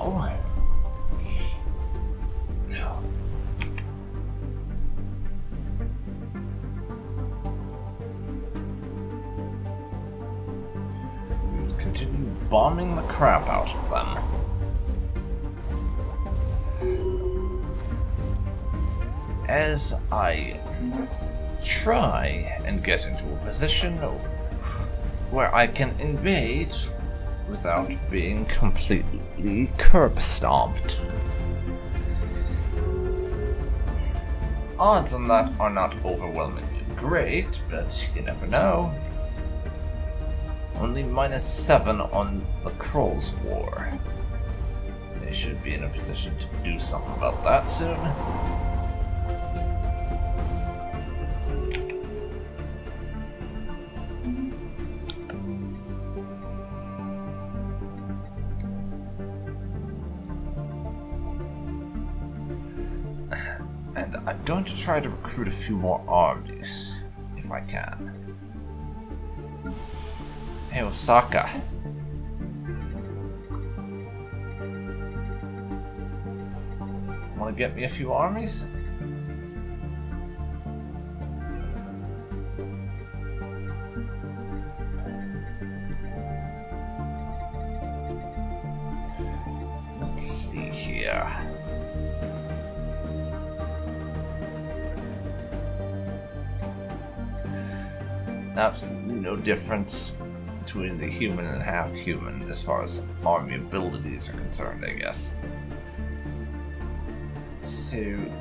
continue bombing the crap out of them. As I try and get into a position where I can invade without being completely curb stomped. Odds on that are not overwhelmingly great, but you never know. Only -7 on the Krolls War. They should be in a position to do something about that soon. And I'm going to try to recruit a few more armies, if I can. Hey, Osaka. Want to get me a few armies? Let's see here. Absolutely no difference between the human and half-human as far as army abilities are concerned, I guess. to...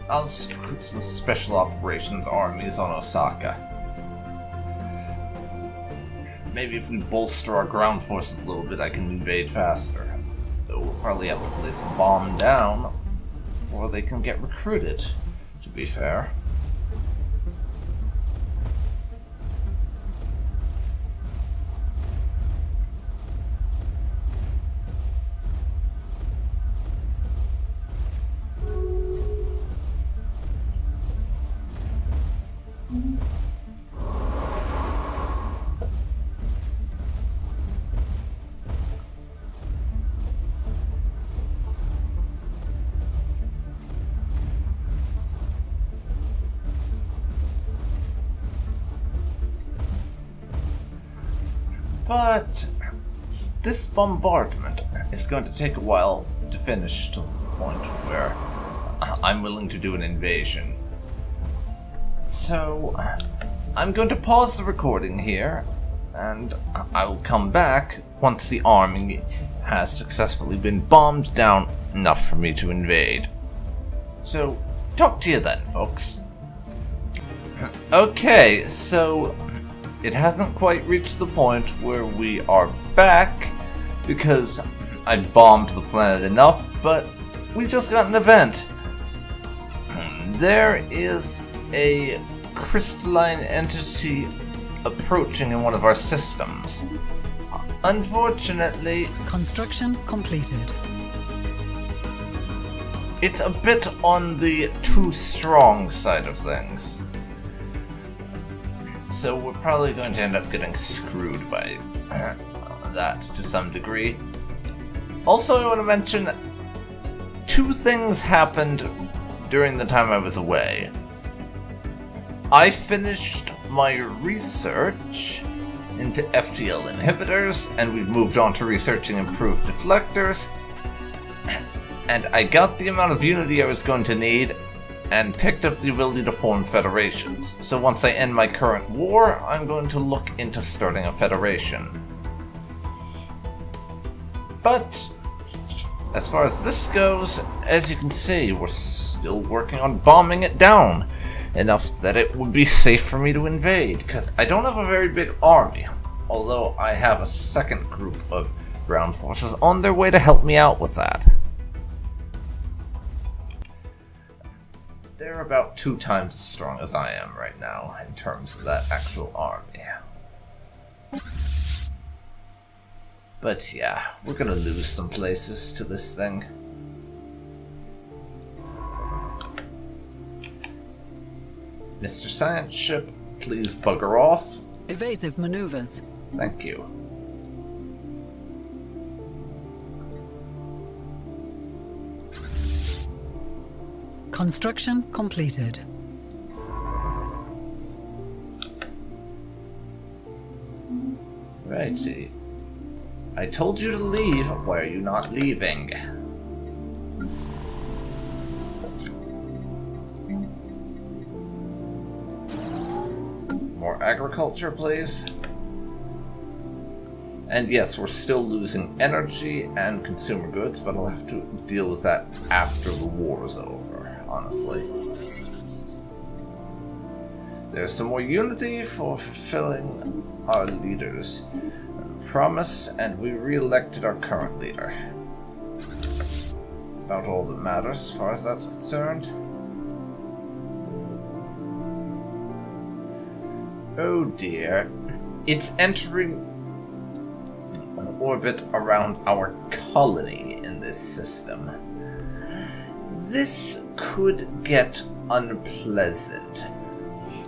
I'll recruit some special operations armies on Osaka. Maybe if we bolster our ground forces a little bit, I can invade faster. Though we'll probably have to place a bomb down before they can get recruited, to be fair. But this bombardment is going to take a while to finish to the point where I'm willing to do an invasion. So I'm going to pause the recording here, and I will come back once the army has successfully been bombed down enough for me to invade. So, talk to you then, folks. Okay, so it hasn't quite reached the point where we are back, because I bombed the planet enough, but we just got an event. There is a crystalline entity approaching in one of our systems. Unfortunately, Construction completed. it's a bit on the too strong side of things. So we're probably going to end up getting screwed by that to some degree. Also, I want to mention, two things happened during the time I was away. I finished my research into FTL inhibitors, and we've moved on to researching improved deflectors. And I got the amount of unity I was going to need, and picked up the ability to form federations. So once I end my current war, I'm going to look into starting a federation. But as far as this goes, as you can see, we're still working on bombing it down enough that it would be safe for me to invade, because I don't have a very big army, although I have a second group of ground forces on their way to help me out with that. They're about 2 times as strong as I am right now in terms of that actual army. But yeah, we're gonna lose some places to this thing. Mr. Science Ship, please bugger off. Evasive maneuvers. Thank you. Construction completed. Righty. I told you to leave. Why are you not leaving? More agriculture, please. And yes, we're still losing energy and consumer goods, but I'll have to deal with that after the war is over, honestly. There's some more unity for fulfilling our leader's promise, and we re-elected our current leader. About all that matters as far as that's concerned. Oh dear. It's entering an orbit around our colony in this system. This could get unpleasant.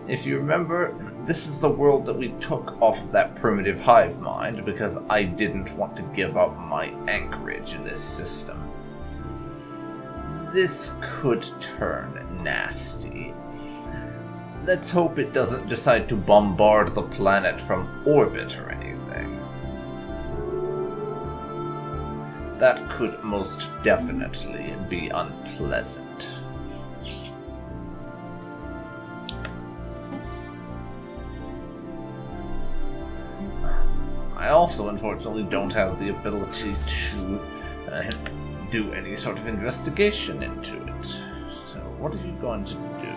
If you remember, this is the world that we took off of that primitive hive mind because I didn't want to give up my anchorage in this system. This could turn nasty. Let's hope it doesn't decide to bombard the planet from orbit or anything. That could most definitely be unpleasant. I I also, unfortunately, don't have the ability to do any sort of investigation into it. So, what are you going to do?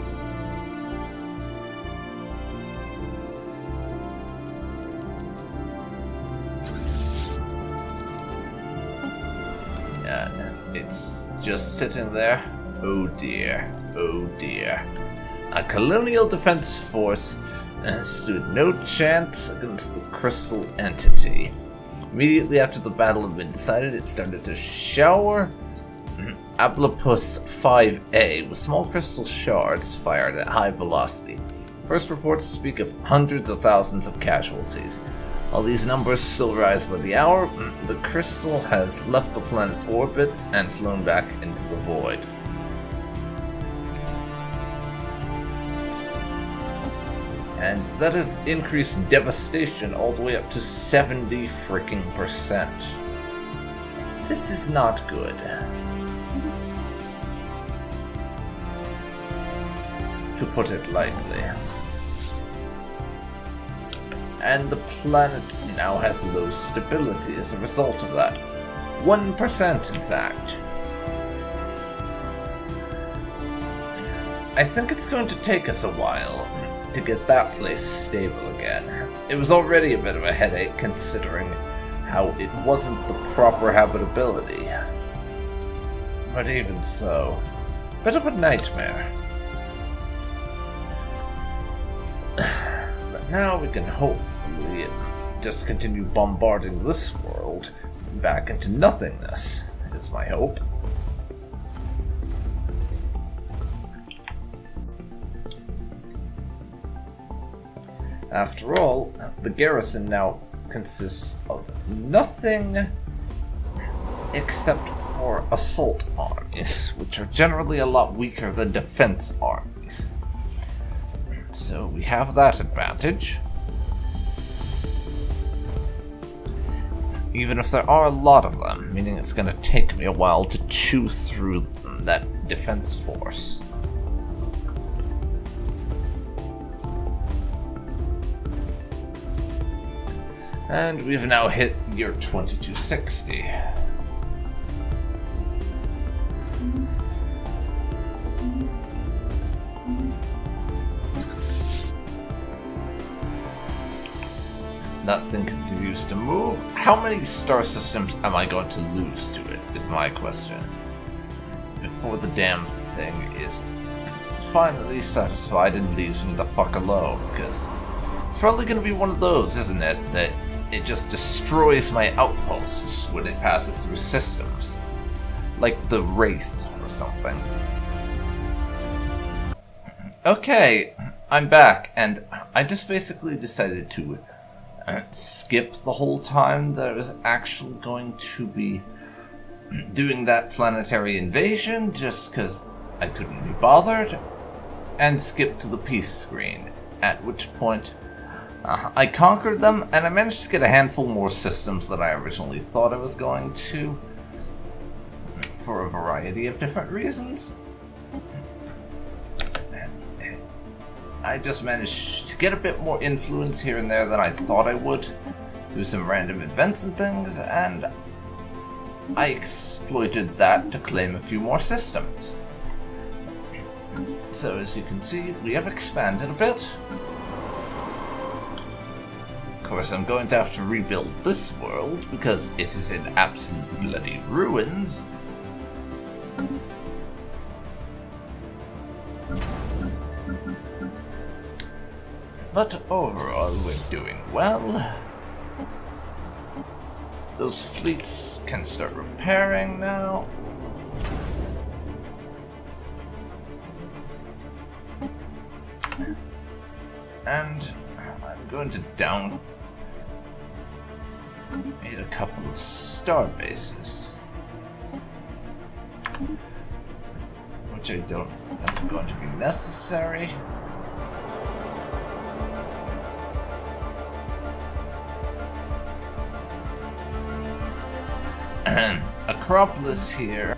Yeah, it's just sitting there. Oh dear, oh dear. A colonial defense force stood no chance against the crystal entity. Immediately after the battle had been decided, it started to shower Ablopus 5A with small crystal shards fired at high velocity. First reports speak of hundreds of thousands of casualties. While these numbers still rise by the hour, the crystal has left the planet's orbit and flown back into the void. And that has increased devastation all the way up to 70 freaking %. This is not good. To put it lightly. And the planet now has low stability as a result of that. 1% in fact. I think it's going to take us a while to get that place stable again. It was already a bit of a headache considering how it wasn't the proper habitability. But even so, bit of a nightmare. But now we can hopefully just continue bombarding this world back into nothingness, is my hope. After all, the garrison now consists of nothing except for assault armies, which are generally a lot weaker than defense armies. So we have that advantage. Even if there are a lot of them, meaning it's going to take me a while to chew through that defense force. And we've now hit the year 2260. That thing continues to move. How many star systems am I going to lose to it, is my question. Before the damn thing is finally satisfied and leaves me the fuck alone, because it's probably going to be one of those, isn't it, that it just destroys my outposts when it passes through systems. Like the Wraith or something. Okay, I'm back, and I just basically decided to skip the whole time that I was actually going to be doing that planetary invasion, just because I couldn't be bothered, and skip to the peace screen, at which point I conquered them, and I managed to get a handful more systems than I originally thought I was going to, for a variety of different reasons. I just managed to get a bit more influence here and there than I thought I would, through some random events and things, and I exploited that to claim a few more systems. So as you can see, we have expanded a bit. Of course, I'm going to have to rebuild this world because it is in absolute bloody ruins. But overall, we're doing well. Those fleets can start repairing now. And I'm going to downgrade a couple of star bases, which I don't think are going to be necessary. And Acropolis here.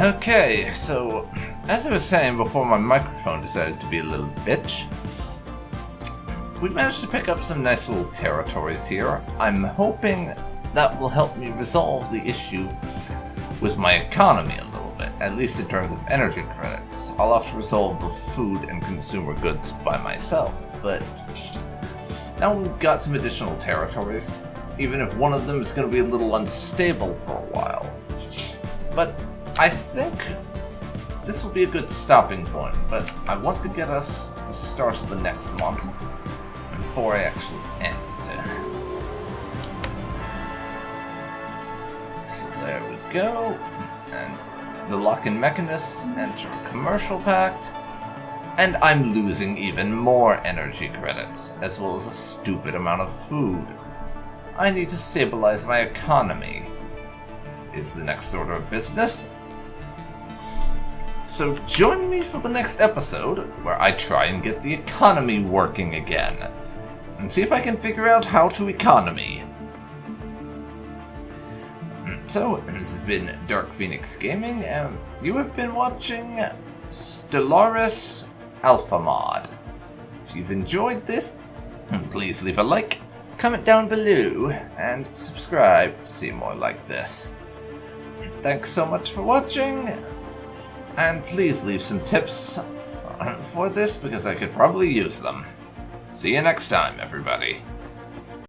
Okay, so as I was saying before my microphone decided to be a little bitch, we've managed to pick up some nice little territories here. I'm hoping that will help me resolve the issue with my economy a little bit, at least in terms of energy credits. I'll have to resolve the food and consumer goods by myself, but now we've got some additional territories, even if one of them is going to be a little unstable for a while. But I think this will be a good stopping point, but I want to get us to the start of the next month before I actually end. So there we go, and the lock-in mechanists enter commercial pact, and I'm losing even more energy credits, as well as a stupid amount of food. I need to stabilize my economy, is the next order of business. So join me for the next episode, where I try and get the economy working again, and see if I can figure out how to economy. So, this has been Dark Phoenix Gaming, and you have been watching Stellaris AlphaMod. If you've enjoyed this, please leave a like, comment down below, and subscribe to see more like this. Thanks so much for watching, and please leave some tips for this because I could probably use them. See you next time, everybody.